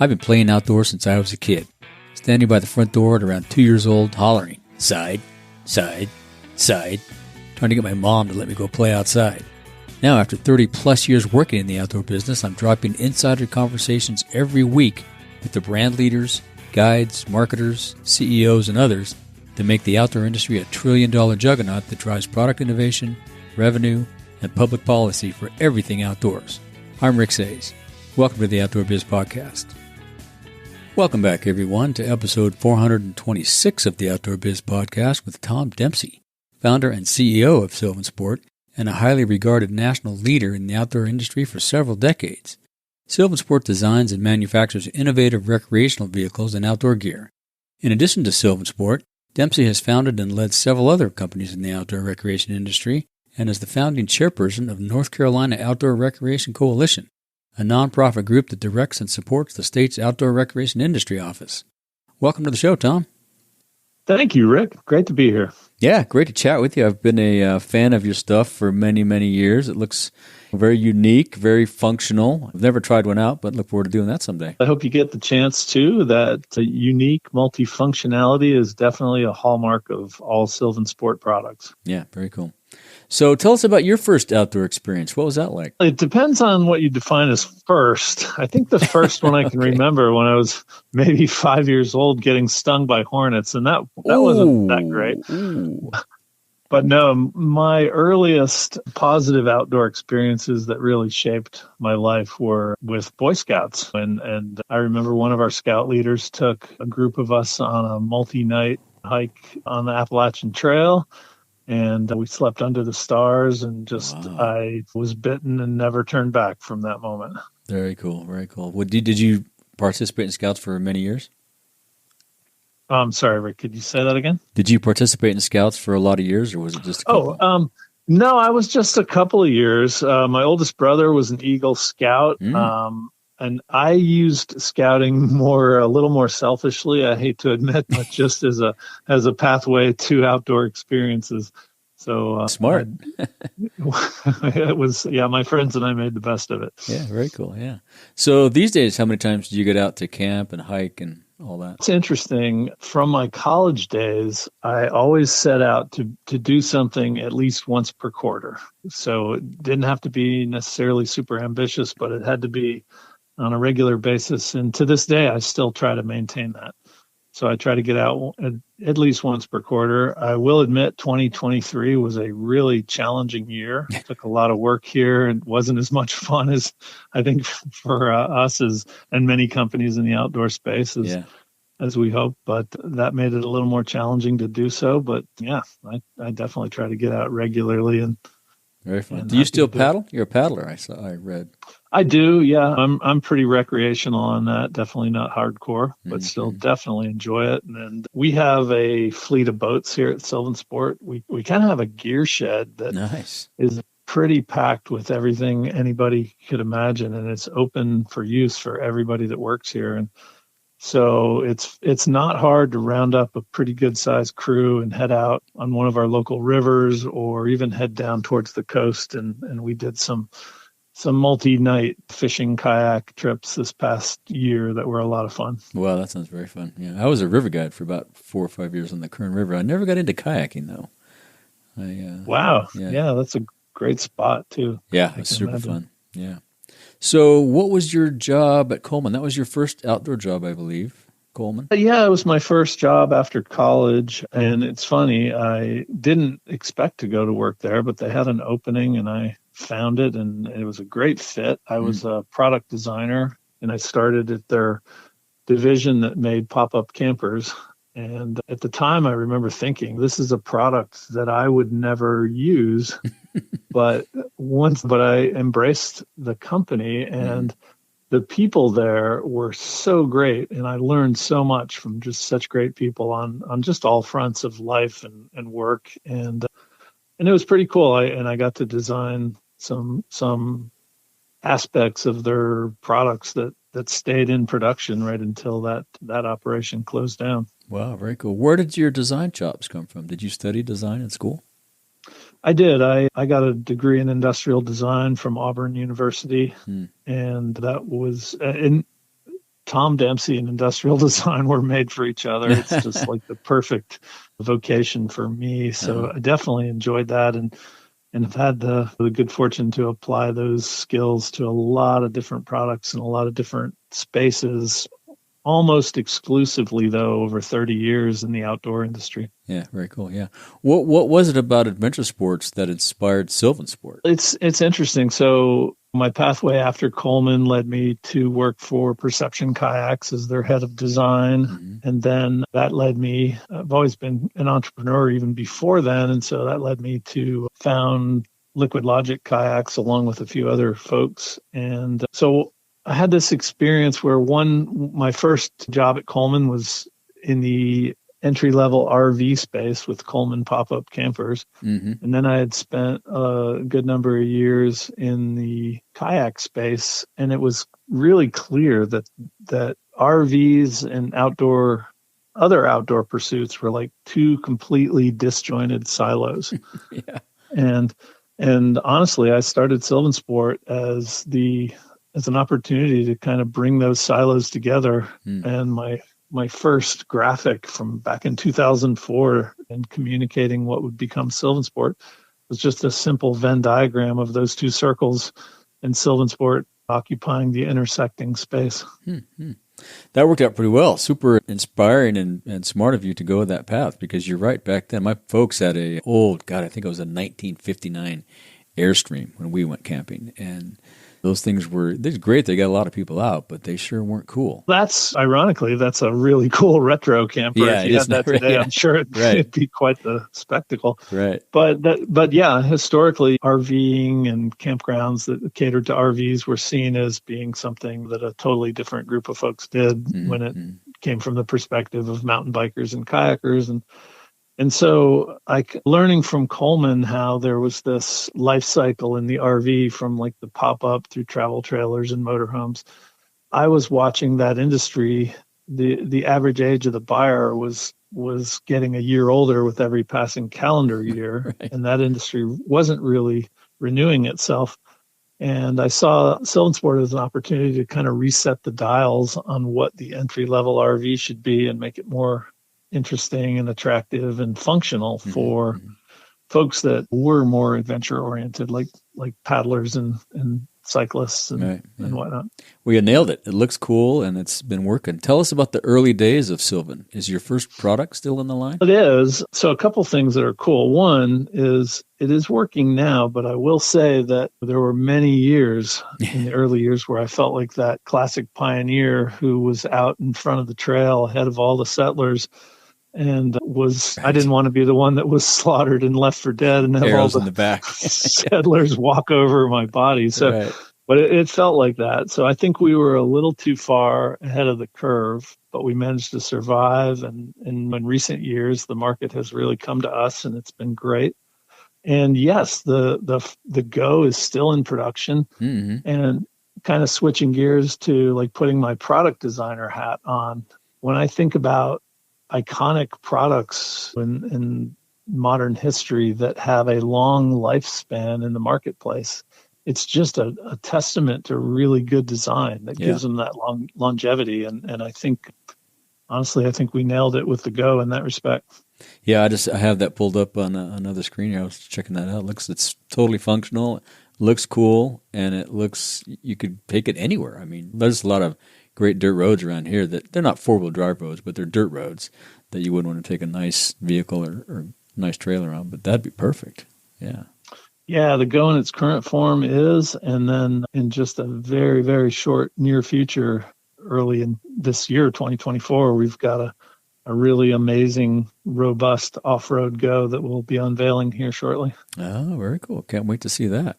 I've been playing outdoors since I was a kid, standing by the front door at around 2 years old, hollering, side, side, side, trying to get my mom to let me go play outside. Now, after 30-plus years working in the outdoor business, I'm dropping insider conversations every week with the brand leaders, guides, marketers, CEOs, and others that make the outdoor industry a trillion-dollar juggernaut that drives product innovation, revenue, and public policy for everything outdoors. I'm Rick Sayes. Welcome to the Outdoor Biz Podcast. Welcome back, everyone, to episode 426 of the Outdoor Biz Podcast with Tom Dempsey, founder and CEO of SylvanSport, and a highly regarded national leader in the outdoor industry for several decades. SylvanSport designs and manufactures innovative recreational vehicles and outdoor gear. In addition to SylvanSport, Dempsey has founded and led several other companies in the outdoor recreation industry and is the founding chairperson of North Carolina Outdoor Recreation Coalition, a nonprofit group that directs and supports the state's outdoor recreation industry office. Welcome to the show, Tom. Thank you, Rick. Great to be here. Yeah, great to chat with you. I've been a fan of your stuff for many, many years. It looks very unique, very functional. I've never tried one out, but look forward to doing that someday. I hope you get the chance to. That unique multifunctionality is definitely a hallmark of all SylvanSport products. Yeah, very cool. So tell us about your first outdoor experience. What was that like? It depends on what you define as first. I think the first one I can remember when I was maybe 5 years old getting stung by hornets, and that wasn't that great. But no, my earliest positive outdoor experiences that really shaped my life were with Boy Scouts. And I remember one of our scout leaders took a group of us on a multi-night hike on the Appalachian Trail. And we slept under the stars and just, wow. I was bitten and never turned back from that moment. Very cool. Very cool. Did you participate in Scouts for many years? I'm sorry, Rick, could you say that again? Did you participate in Scouts for a lot of years or was it just a couple? No, I was just a couple of years. My oldest brother was an Eagle Scout. And I used scouting a little more selfishly, I hate to admit, but just as a pathway to outdoor experiences. So smart. It was, my friends and I made the best of it. Yeah, very cool. Yeah. So these days, how many times do you get out to camp and hike and all that? It's interesting. From my college days, I always set out to do something at least once per quarter. So it didn't have to be necessarily super ambitious, but it had to be on a regular basis. And to this day, I still try to maintain that. So I try to get out at least once per quarter. I will admit 2023 was a really challenging year. It took a lot of work here and wasn't as much fun as I think for us and many companies in the outdoor space as we hope. But that made it a little more challenging to do so. But yeah, I definitely try to get out regularly. And very fun. Do you still paddle? You're a paddler, I read. I do, yeah. I'm pretty recreational on that. Definitely not hardcore, but still definitely enjoy it. And we have a fleet of boats here at SylvanSport. We kind of have a gear shed that is pretty packed with everything anybody could imagine, and it's open for use for everybody that works here. And so it's not hard to round up a pretty good sized crew and head out on one of our local rivers or even head down towards the coast. And we did some multi-night fishing kayak trips this past year that were a lot of fun. Wow, that sounds very fun. Yeah, I was a river guide for about 4 or 5 years on the Kern River. I never got into kayaking though. Wow. Yeah, that's a great spot too. Yeah, it's super fun. Yeah. So what was your job at Coleman? That was your first outdoor job, I believe, Coleman? Yeah, it was my first job after college. And it's funny, I didn't expect to go to work there, but they had an opening and I found it and it was a great fit. I was a product designer and I started at their division that made pop-up campers. And at the time I remember thinking, this is a product that I would never use. but I embraced the company and the people there were so great. And I learned so much from just such great people on just all fronts of life and work. And it was pretty cool. I got to design some aspects of their products that stayed in production right until that operation closed down. Wow, very cool. Where did your design chops come from? Did you study design in school? I did. I got a degree in industrial design from Auburn University, and that was Tom Dempsey and industrial design were made for each other. It's just like the perfect vocation for me. So I definitely enjoyed that, and have had the good fortune to apply those skills to a lot of different products and a lot of different spaces, almost exclusively, though, over 30 years in the outdoor industry. Yeah, very cool. Yeah. What was it about adventure sports that inspired SylvanSport? It's interesting. So my pathway after Coleman led me to work for Perception Kayaks as their head of design. Mm-hmm. And then that led me, I've always been an entrepreneur even before then. And so that led me to found Liquid Logic Kayaks along with a few other folks. And so I had this experience where my first job at Coleman was in the entry-level RV space with Coleman pop-up campers. Mm-hmm. And then I had spent a good number of years in the kayak space, and it was really clear that RVs and other outdoor pursuits were like two completely disjointed silos. Yeah. And honestly, I started SylvanSport as an opportunity to kind of bring those silos together. And my first graphic from back in 2004 and communicating what would become SylvanSport was just a simple Venn diagram of those two circles and SylvanSport occupying the intersecting space. That worked out pretty well. Super inspiring and smart of you to go that path, because you're right. Back then, my folks had I think it was a 1959 Airstream when we went camping. And those things they're great. They got a lot of people out, but they sure weren't cool. That's a really cool retro camper. Yeah, if you had that today, yeah. I'm sure it'd be quite the spectacle. Right. But yeah, historically, RVing and campgrounds that catered to RVs were seen as being something that a totally different group of folks did when it came from the perspective of mountain bikers and kayakers. And so learning from Coleman how there was this life cycle in the RV from like the pop-up through travel trailers and motorhomes, I was watching that industry. The average age of the buyer was getting a year older with every passing calendar year, right. And that industry wasn't really renewing itself. And I saw SylvanSport as an opportunity to kind of reset the dials on what the entry-level RV should be and make it more interesting and attractive and functional for folks that were more adventure oriented, like paddlers and cyclists and whatnot. Well, you nailed it. It looks cool and it's been working. Tell us about the early days of Sylvan. Is your first product still in the line? It is. So a couple things that are cool. One is it is working now, but I will say that there were many years in the early years where I felt like that classic pioneer who was out in front of the trail ahead of all the settlers. And I didn't want to be the one that was slaughtered and left for dead and have arrows all the in the back. settlers walk over my body. So, But it felt like that. So I think we were a little too far ahead of the curve, but we managed to survive. And in recent years, the market has really come to us, and it's been great. And yes, the Go is still in production, and kind of switching gears to like putting my product designer hat on. When I think about iconic products in modern history that have a long lifespan in the marketplace, it's just a testament to really good design that gives them that longevity. And I think, honestly, we nailed it with the Go in that respect. Yeah, I have that pulled up on another screen here. I was checking that out. It's totally functional, looks cool, and you could take it anywhere. I mean, there's a lot of great dirt roads around here that they're not four-wheel drive roads, but they're dirt roads that you wouldn't want to take a nice vehicle or nice trailer on, but that'd be perfect. Yeah. Yeah, the Go in its current form is, and then in just a very, very short near future, early in this year, 2024, we've got a really amazing, robust off-road Go that we'll be unveiling here shortly. Oh, very cool. Can't wait to see that.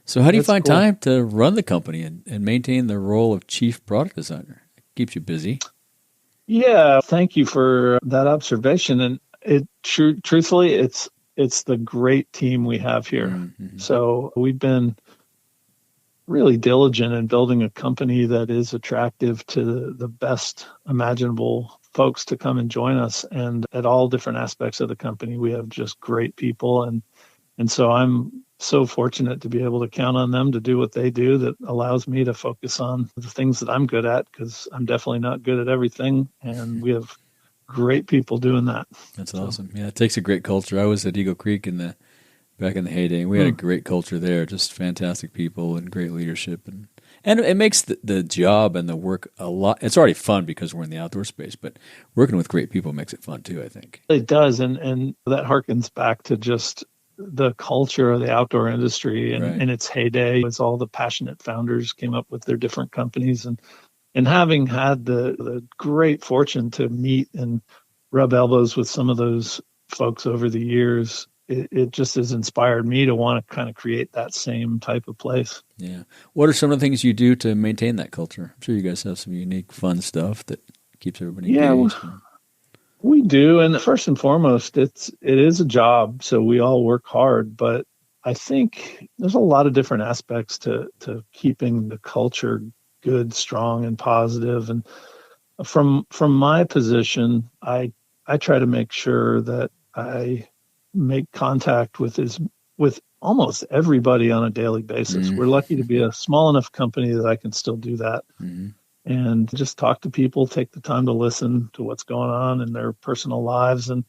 So how do you find time to run the company and maintain the role of chief product designer? It keeps you busy. Yeah, thank you for that observation. And truthfully, it's the great team we have here. Mm-hmm. So we've been really diligent in building a company that is attractive to the best imaginable folks to come and join us. And at all different aspects of the company, we have just great people. And so I'm so fortunate to be able to count on them to do what they do that allows me to focus on the things that I'm good at, because I'm definitely not good at everything. And we have great people doing that. That's awesome. Yeah, it takes a great culture. I was at Eagle Creek back in the heyday. We had a great culture there, just fantastic people and great leadership. And it makes the job and the work a lot. It's already fun because we're in the outdoor space, but working with great people makes it fun too, I think. It does. And that harkens back to just the culture of the outdoor industry and in its heyday. As all the passionate founders came up with their different companies. And having had the great fortune to meet and rub elbows with some of those folks over the years, it just has inspired me to want to kind of create that same type of place. Yeah. What are some of the things you do to maintain that culture? I'm sure you guys have some unique, fun stuff that keeps everybody engaged. Yeah, we do. And first and foremost, it is a job. So we all work hard. But I think there's a lot of different aspects to keeping the culture good, strong, and positive. And from my position, I try to make sure that I make contact with almost everybody on a daily basis. We're lucky to be a small enough company that I can still do that. And just talk to people, take the time to listen to what's going on in their personal lives. And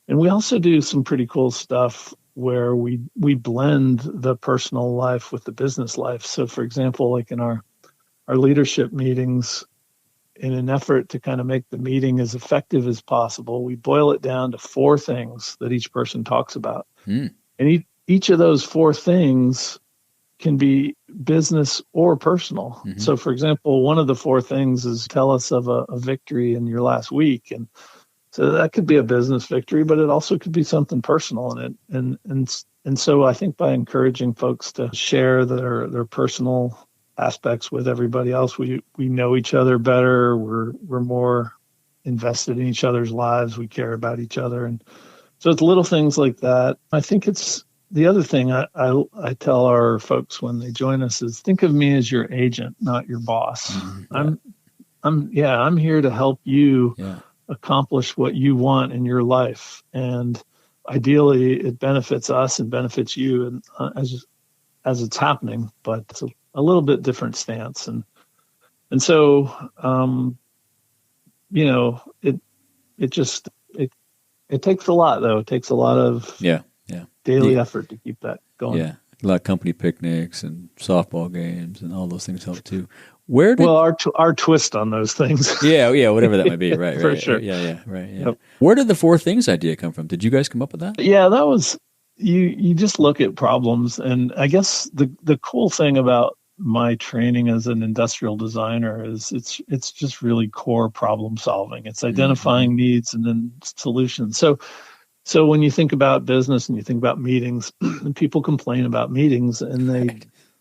we also do some pretty cool stuff where we blend the personal life with the business life. So for example, like in our leadership meetings, in an effort to kind of make the meeting as effective as possible, we boil it down to 4 things that each person talks about. And each of those 4 things can be business or personal. So for example, one of the 4 things is tell us of a victory in your last week. And so that could be a business victory, but it also could be something personal in it. And so I think by encouraging folks to share their personal aspects with everybody else, we know each other better. We're more invested in each other's lives. We care about each other. And so it's little things like that. I think it's the other thing I tell our folks when they join us is think of me as your agent, not your boss. I'm here to help you accomplish what you want in your life. And ideally it benefits us and benefits you and as it's happening, but it's a little bit different stance. And so, it takes a lot though. It takes a lot of daily effort to keep that going. Yeah. A lot of company picnics and softball games and all those things help too. Our twist on those things. Yeah, whatever that might be. Right. For sure. Yeah. Yep. Where did the 4 things idea come from? Did you guys come up with that? Yeah, that was, you just look at problems. And I guess the cool thing about my training as an industrial designer is it's just really core problem solving. It's identifying needs and then solutions. So when you think about business and you think about meetings, people complain about meetings, and they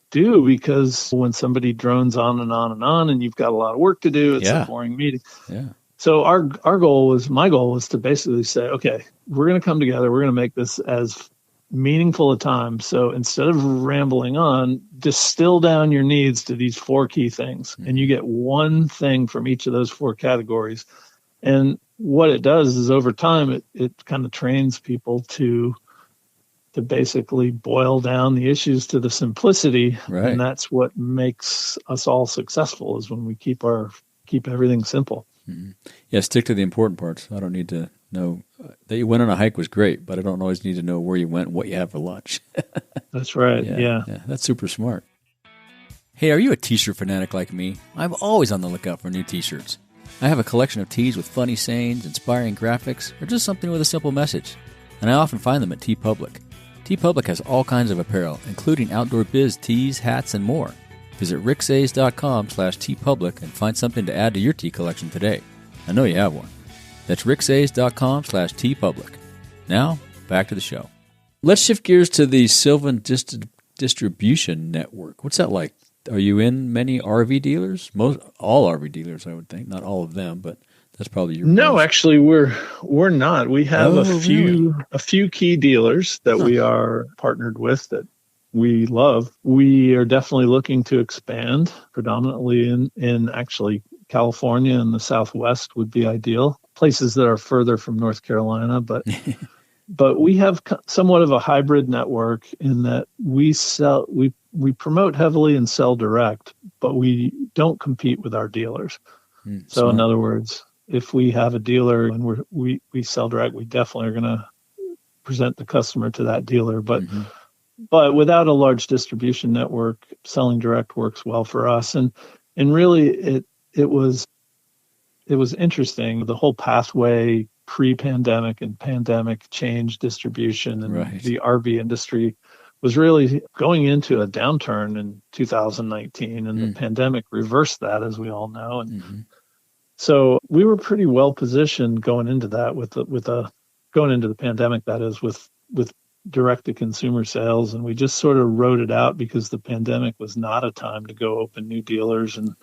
do, because when somebody drones on and on and on and you've got a lot of work to do, it's a boring meeting. Yeah. So my goal was to basically say, okay, we're going to come together. We're going to make this as meaningful a time. So instead of rambling on, distill down your needs to these 4 key things, and you get one thing from each of those 4 categories. And what it does is over time, it kind of trains people to basically boil down the issues to the simplicity. Right. And that's what makes us all successful, is when we keep everything simple. Yeah, stick to the important parts. I don't need to know that you went on a hike was great, but I don't always need to know where you went and what you had for lunch. That's right. Yeah. That's super smart. Hey, are you a t-shirt fanatic like me? I'm always on the lookout for new t-shirts. I have a collection of tees with funny sayings, inspiring graphics, or just something with a simple message. And I often find them at TeePublic. TeePublic has all kinds of apparel, including outdoor biz tees, hats, and more. Visit ricksays.com/teepublic and find something to add to your tee collection today. I know you have one. That's ricksays.com/teepublic. Now, back to the show. Let's shift gears to the Sylvan Distribution Network. What's that like? Are you in many RV dealers? All RV dealers, I would think. Not all of them, but that's probably your. No, actually, we're not. We have a few key dealers that we are partnered with that we love. We are definitely looking to expand, predominantly in actually California and the Southwest would be ideal. Places that are further from North Carolina, but But we have somewhat of a hybrid network in that we promote heavily and sell direct, but we don't compete with our dealers. So Smart. in other words, if we have a dealer and we sell direct, we definitely are going to present the customer to that dealer. But without a large distribution network, selling direct works well for us. And really it was interesting. The whole pathway pre-pandemic and pandemic change distribution, and the RV industry was really going into a downturn in 2019, and the pandemic reversed that, as we all know. And so we were pretty well positioned going into that going into the pandemic, that is, with direct to consumer sales. And we just sort of rode it out because the pandemic was not a time to go open new dealers and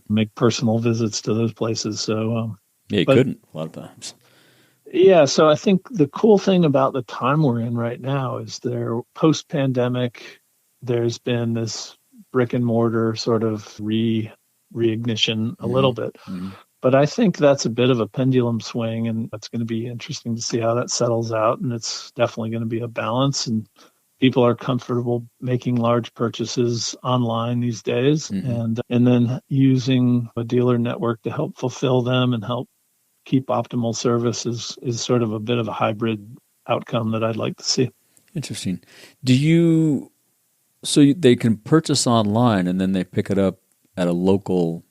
make personal visits to those places. So you couldn't a lot of times. Yeah. So I think the cool thing about the time we're in right now is post pandemic, there's been this brick and mortar sort of reignition a little bit. But I think that's a bit of a pendulum swing, and it's going to be interesting to see how that settles out. And it's definitely going to be a balance, and people are comfortable making large purchases online these days, and then using a dealer network to help fulfill them and help keep optimal service is sort of a bit of a hybrid outcome that I'd like to see. Interesting. So they can purchase online and then they pick it up at a local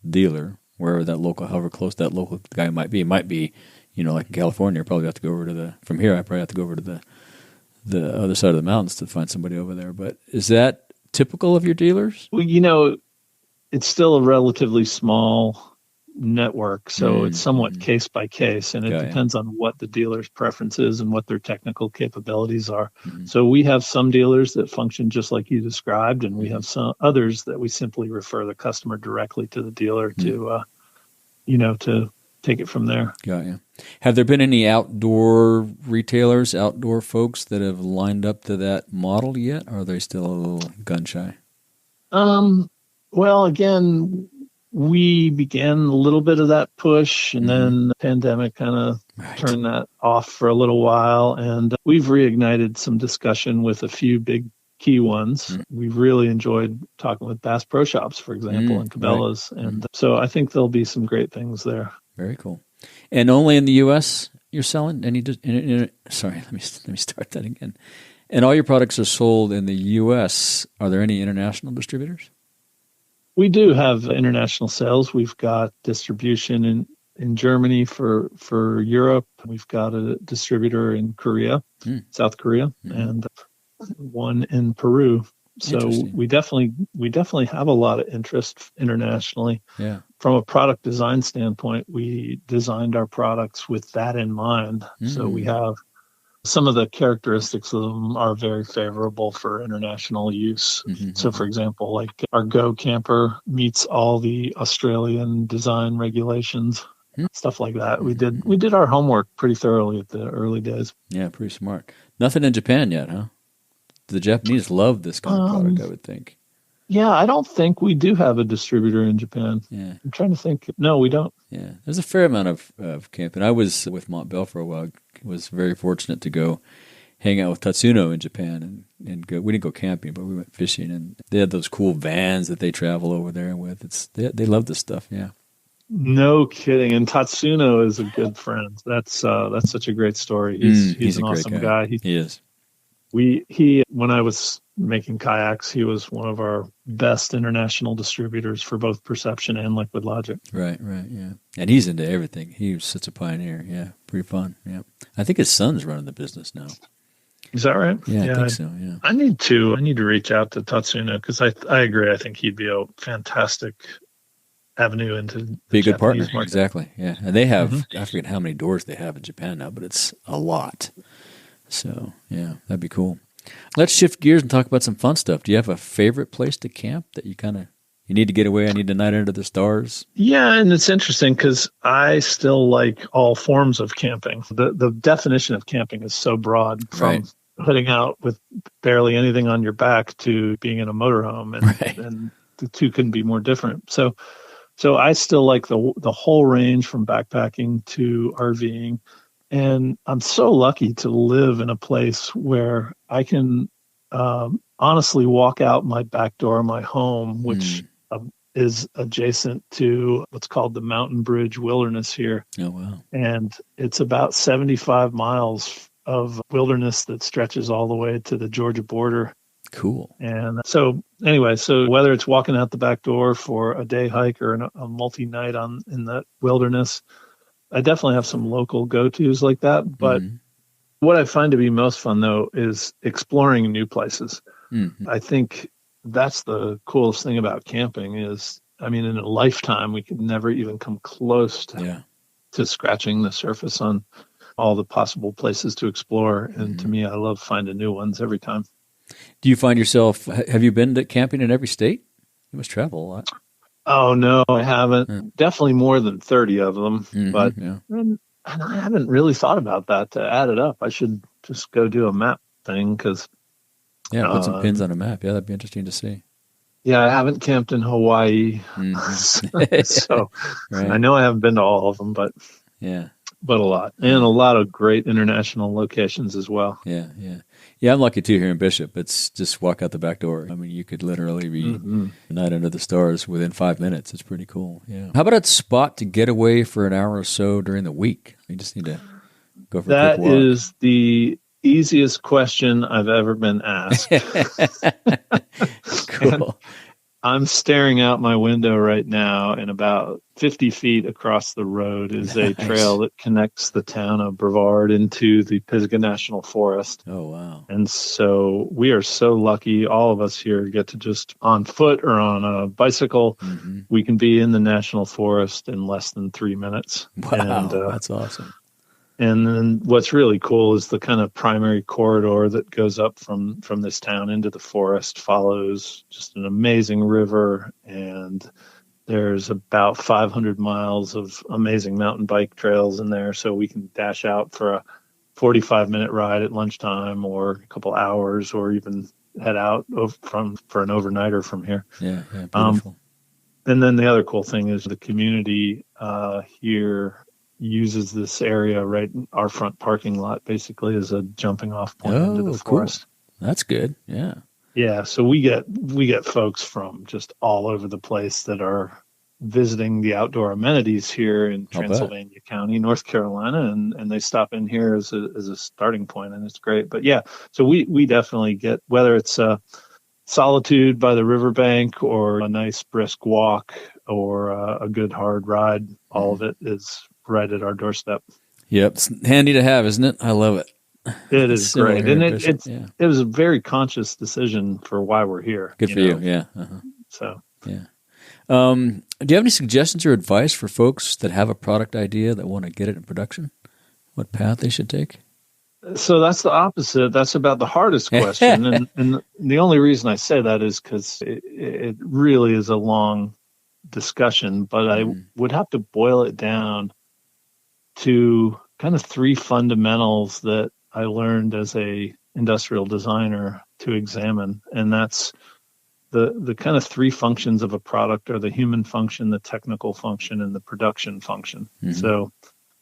dealer, wherever however close that local guy might be. It might be, like in California, I probably have to go over from here, I probably have to go over to the other side of the mountains to find somebody over there. But is that typical of your dealers? Well, it's still a relatively small network, so it's somewhat case by case, and it depends on what the dealer's preference is and what their technical capabilities are. So we have some dealers that function just like you described, and we have some others that we simply refer the customer directly to the dealer to take it from there. Got you. Have there been any outdoor retailers, outdoor folks that have lined up to that model yet, or are they still a little gun shy? Well, again, we began a little bit of that push, and then the pandemic kind of turned that off for a little while. And we've reignited some discussion with a few big key ones. We've really enjoyed talking with Bass Pro Shops, for example, and Cabela's. And so I think there'll be some great things there. Very cool. And only in the U.S. you're selling? Sorry, let me start that again. And all your products are sold in the U.S. Are there any international distributors? We do have international sales. We've got distribution in Germany for Europe. We've got a distributor in Korea, South Korea, and one in Peru. So we definitely have a lot of interest internationally. Yeah. From a product design standpoint, we designed our products with that in mind. So we have some of the characteristics of them are very favorable for international use. So, for example, like our Go camper meets all the Australian design regulations, stuff like that. We did our homework pretty thoroughly at the early days. Yeah, pretty smart. Nothing in Japan yet, huh? The Japanese love this kind of product, I would think. Yeah, I don't think we do have a distributor in Japan. Yeah. I'm trying to think. No, we don't. Yeah, there's a fair amount of camping. I was with Montbell for a while. Was very fortunate to go hang out with Tatsuno in Japan and go. We didn't go camping, but we went fishing, and they had those cool vans that they travel over there with. They love this stuff. Yeah. No kidding. And Tatsuno is a good friend. That's such a great story. He's an awesome guy. He is. When I was making kayaks, he was one of our best international distributors for both Perception and Liquid Logic. Right, yeah. And he's into everything. He was such a pioneer. Yeah, pretty fun. Yeah. I think his son's running the business now. Is that right? Yeah, I think so, yeah. I need to reach out to Tatsuno because I agree. I think he'd be a fantastic avenue into be a good partner. Market. Exactly, yeah. And they have, I forget how many doors they have in Japan now, but it's a lot. So, yeah, that'd be cool. Let's shift gears and talk about some fun stuff. Do you have a favorite place to camp that you need to get away? I need a night under the stars. Yeah, and it's interesting because I still like all forms of camping. The definition of camping is so broad, from heading out with barely anything on your back to being in a motorhome, and the two couldn't be more different. So I still like the whole range from backpacking to RVing. And I'm so lucky to live in a place where I can honestly walk out my back door of my home, which is adjacent to what's called the Mountain Bridge Wilderness here. Oh, wow. And it's about 75 miles of wilderness that stretches all the way to the Georgia border. Cool. And so anyway, so whether it's walking out the back door for a day hike or a multi-night in that wilderness, I definitely have some local go-tos like that. But what I find to be most fun, though, is exploring new places. I think that's the coolest thing about camping is, I mean, in a lifetime, we could never even come close to scratching the surface on all the possible places to explore. And to me, I love finding new ones every time. Do you find yourself, have you been to camping in every state? You must travel a lot. Oh, no, I haven't. Definitely more than 30 of them. But and I haven't really thought about that to add it up. I should just go do a map thing because. Yeah, put some pins on a map. Yeah, that'd be interesting to see. Yeah, I haven't camped in Hawaii. So right. I know I haven't been to all of them, but a lot. And a lot of great international locations as well. Yeah. I'm lucky too here in Bishop. It's just walk out the back door. I mean, you could literally be night under the stars within 5 minutes. It's pretty cool. Yeah. How about a spot to get away for an hour or so during the week? You just need to go for a quick walk. That is the easiest question I've ever been asked. Cool. I'm staring out my window right now, and about 50 feet across the road is a trail that connects the town of Brevard into the Pisgah National Forest. Oh, wow. And so we are so lucky. All of us here get to just on foot or on a bicycle. We can be in the National Forest in less than 3 minutes. Wow, that's awesome. And then what's really cool is the kind of primary corridor that goes up from this town into the forest follows just an amazing river. And there's about 500 miles of amazing mountain bike trails in there. So we can dash out for a 45-minute ride at lunchtime or a couple hours or even head out for an overnighter from here. Yeah, beautiful. And then the other cool thing is the community here uses this area right in our front parking lot basically as a jumping off point into the forest. Cool. That's good. Yeah. So we get folks from just all over the place that are visiting the outdoor amenities here in Transylvania County, North Carolina, and they stop in here as a starting point, and it's great. But yeah, so we definitely get, whether it's solitude by the riverbank or a nice brisk walk or a good hard ride, all of it is right at our doorstep. Yep, it's handy to have, isn't it? I love it. It is great, and it was a very conscious decision for why we're here. Good for you, yeah. So yeah. Do you have any suggestions or advice for folks that have a product idea that want to get it in production? What path they should take? So that's the opposite. That's about the hardest question, and the only reason I say that is because it really is a long discussion. But I would have to boil it down to kind of three fundamentals that I learned as a industrial designer to examine. And that's the kind of three functions of a product are the human function, the technical function, and the production function. So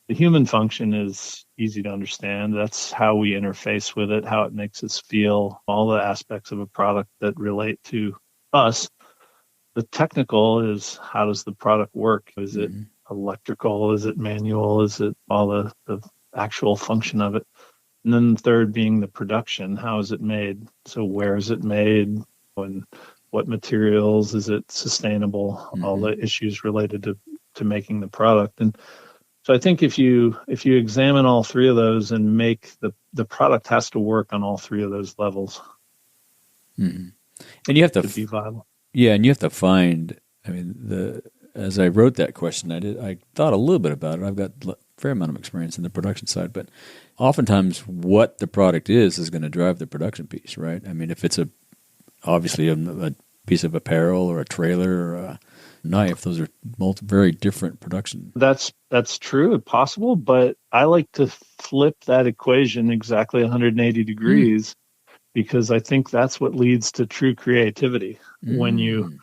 the human function is easy to understand. That's how we interface with it, how it makes us feel, all the aspects of a product that relate to us. The technical is, how does the product work? Is it electrical? Is it manual? Is it all the actual function of it? And then the third being the production. How is it made? So where is it made? And what materials? Is it sustainable? All the issues related to making the product. And so I think if you examine all three of those and make the product has to work on all three of those levels. And you have to be viable. Yeah, and you have to find, I mean, as I wrote that question, I thought a little bit about it. I've got a fair amount of experience in the production side, but oftentimes what the product is going to drive the production piece, right? I mean, if it's obviously a piece of apparel or a trailer or a knife, those are very different production. That's true, possible, but I like to flip that equation exactly 180 degrees because I think that's what leads to true creativity. When you,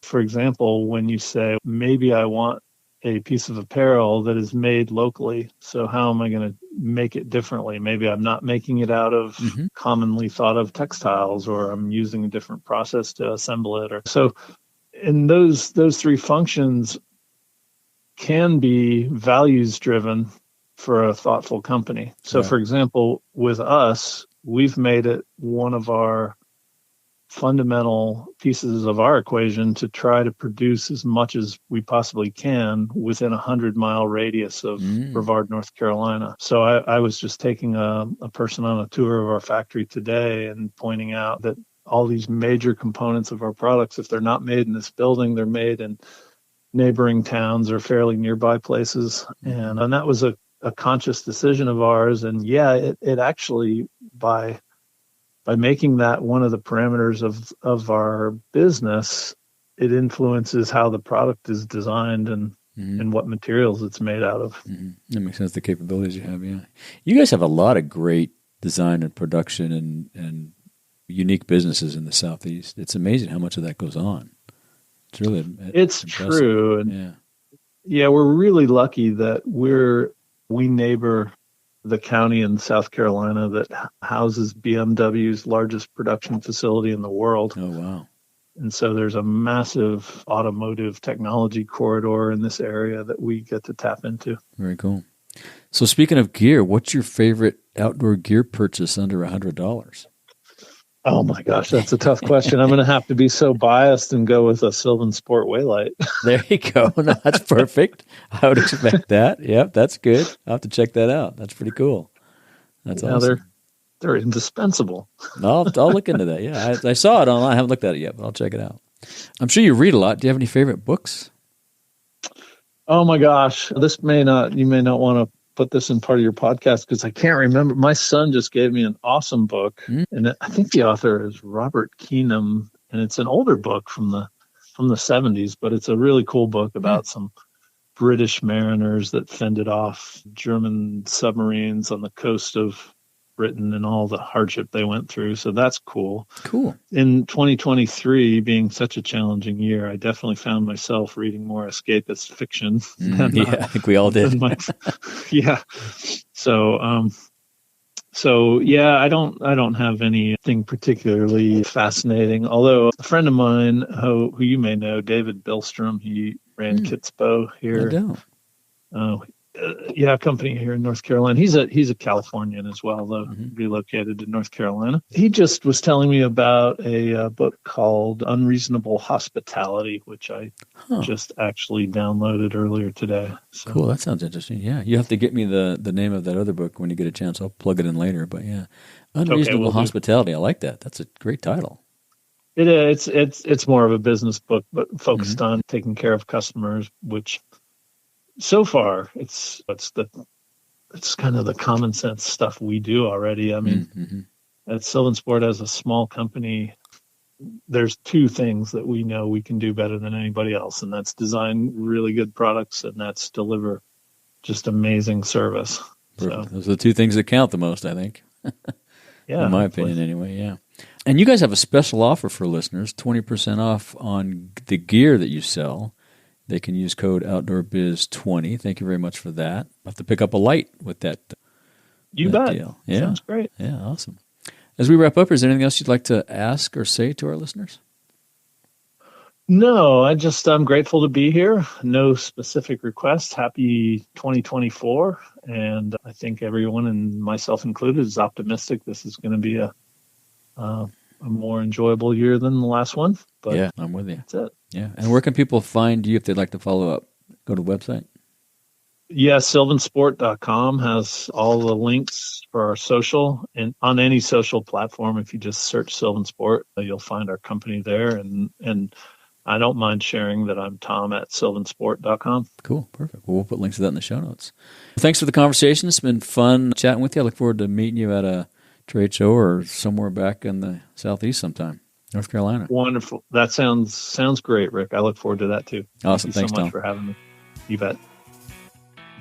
for example, when you say, maybe I want a piece of apparel that is made locally. So how am I going to make it differently? Maybe I'm not making it out of commonly thought of textiles, or I'm using a different process to assemble it. Or so, and those three functions can be values driven for a thoughtful company. So, for example, with us, we've made it one of our fundamental pieces of our equation to try to produce as much as we possibly can within a 100-mile radius of Brevard, North Carolina. So I was just taking a person on a tour of our factory today and pointing out that all these major components of our products, if they're not made in this building, they're made in neighboring towns or fairly nearby places. And that was a conscious decision of ours. And it actually, by making that one of the parameters of our business, it influences how the product is designed and what materials it's made out of. That makes sense, the capabilities you have, yeah. You guys have a lot of great design and production and unique businesses in the Southeast. It's amazing how much of that goes on. It's really It's impressive. true. And we're really lucky that we neighbor the county in South Carolina that houses BMW's largest production facility in the world. Oh, wow. And so there's a massive automotive technology corridor in this area that we get to tap into. Very cool. So speaking of gear, what's your favorite outdoor gear purchase under $100? Oh my gosh, that's a tough question. I'm going to have to be so biased and go with a SylvanSport Waylight. There you go. No, that's perfect. I would expect that. Yep, that's good. I'll have to check that out. That's pretty cool. That's awesome. They're indispensable. I'll look into that. Yeah, I saw it online. I haven't looked at it yet, but I'll check it out. I'm sure you read a lot. Do you have any favorite books? Oh my gosh, you may not want to put this in part of your podcast because I can't remember. My son just gave me an awesome book, and I think the author is Robert Keenum, and it's an older book from the 70s, but it's a really cool book about some British mariners that fended off German submarines on the coast of Britain and all the hardship they went through. So that's cool. Cool. In 2023, being such a challenging year, I definitely found myself reading more escapist fiction. I think we all did. So I don't have anything particularly fascinating. Although a friend of mine who you may know, David Billstrom, he ran Kitspo here. I don't. A company here in North Carolina. He's a Californian as well, though, relocated to North Carolina. He just was telling me about a book called Unreasonable Hospitality, which I just actually downloaded earlier today. So. Cool. That sounds interesting. Yeah. You have to get me the name of that other book when you get a chance. I'll plug it in later. But yeah, Unreasonable Hospitality. I like that. That's a great title. It is. It's more of a business book, but focused on taking care of customers, which so far it's kind of the common sense stuff we do already. I mean, at SylvanSport, as a small company, there's two things that we know we can do better than anybody else, and that's design really good products, and that's deliver just amazing service. So, those are the two things that count the most, I think. In my opinion, anyway. Yeah. And you guys have a special offer for listeners: 20% off on the gear that you sell. They can use code OutdoorBiz20. Thank you very much for that. I'll have to pick up a light with that. You bet. Deal. Yeah. Sounds great. Yeah, awesome. As we wrap up, is there anything else you'd like to ask or say to our listeners? No, I'm grateful to be here. No specific requests. Happy 2024. And I think everyone, and myself included, is optimistic this is going to be a more enjoyable year than the last one. But yeah, I'm with you. That's it. Yeah. And where can people find you if they'd like to follow up? Go to the website. Yeah, SylvanSport.com has all the links for our social, and on any social platform, if you just search SylvanSport, you'll find our company there. And I don't mind sharing that I'm Tom at SylvanSport.com. Cool. Perfect. Well, we'll put links to that in the show notes. Thanks for the conversation. It's been fun chatting with you. I look forward to meeting you at a trade show or somewhere back in the Southeast sometime. North Carolina. Wonderful. That sounds great, Rick. I look forward to that too. Awesome. Thank you Thanks, so much Tom. for having me. You bet.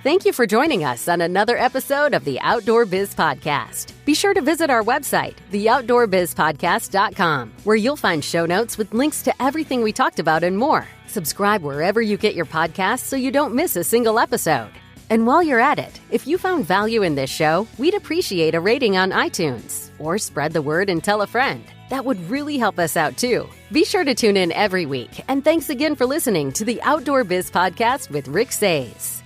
Thank you for joining us on another episode of the Outdoor Biz Podcast. Be sure to visit our website, theoutdoorbizpodcast.com, where you'll find show notes with links to everything we talked about and more. Subscribe wherever you get your podcasts so you don't miss a single episode. And while you're at it, if you found value in this show, we'd appreciate a rating on iTunes. Or spread the word and tell a friend. That would really help us out too. Be sure to tune in every week. And thanks again for listening to the Outdoor Biz Podcast with Rick Sayes.